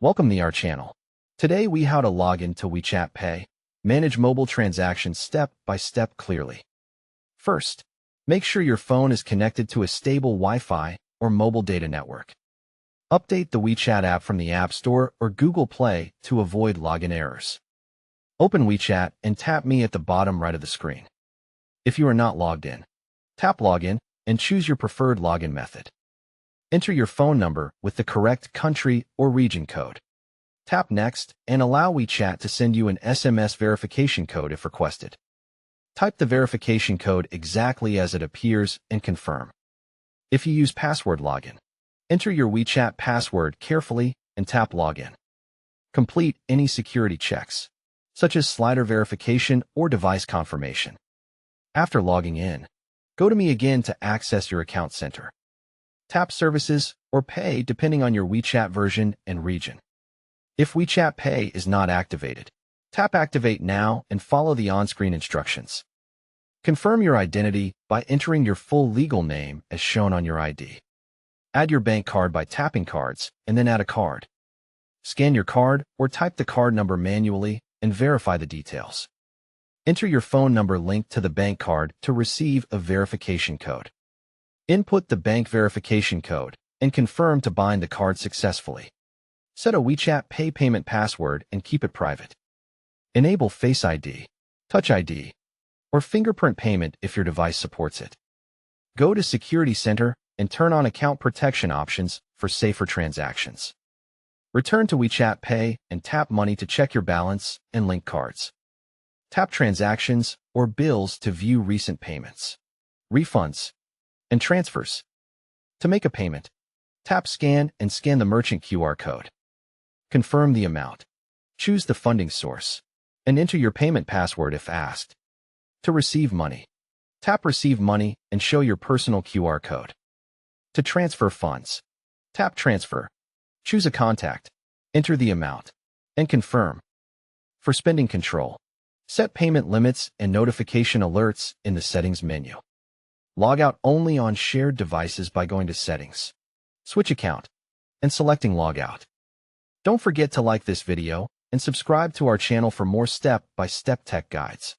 Welcome to our channel. Today we how to log into WeChat Pay, manage mobile transactions step by step clearly. First, make sure your phone is connected to a stable Wi-Fi or mobile data network. Update the WeChat app from the App Store or Google Play to avoid login errors. Open WeChat and tap Me at the bottom right of the screen. If you are not logged in, tap Login and choose your preferred login method. Enter your phone number with the correct country or region code. Tap Next and allow WeChat to send you an SMS verification code if requested. Type the verification code exactly as it appears and confirm. If you use password login, enter your WeChat password carefully and tap Login. Complete any security checks, such as slider verification or device confirmation. After logging in, go to Me again to access your account center. Tap Services or Pay depending on your WeChat version and region. If WeChat Pay is not activated, tap Activate Now and follow the on-screen instructions. Confirm your identity by entering your full legal name as shown on your ID. Add your bank card by tapping Cards and then add a card. Scan your card or type the card number manually and verify the details. Enter your phone number linked to the bank card to receive a verification code. Input the bank verification code and confirm to bind the card successfully. Set a WeChat Pay payment password and keep it private. Enable Face ID, Touch ID, or fingerprint payment if your device supports it. Go to Security Center and turn on account protection options for safer transactions. Return to WeChat Pay and tap Money to check your balance and link cards. Tap Transactions or Bills to view recent payments, refunds, and transfers. To make a payment, tap Scan and scan the merchant QR code. Confirm the amount. Choose the funding source and enter your payment password if asked. To receive money, tap Receive Money and show your personal QR code. To transfer funds, tap Transfer. Choose a contact, enter the amount, and confirm. For spending control, set payment limits and notification alerts in the Settings menu. Log out only on shared devices by going to Settings, Switch Account, and selecting Log Out. Don't forget to like this video and subscribe to our channel for more step-by-step tech guides.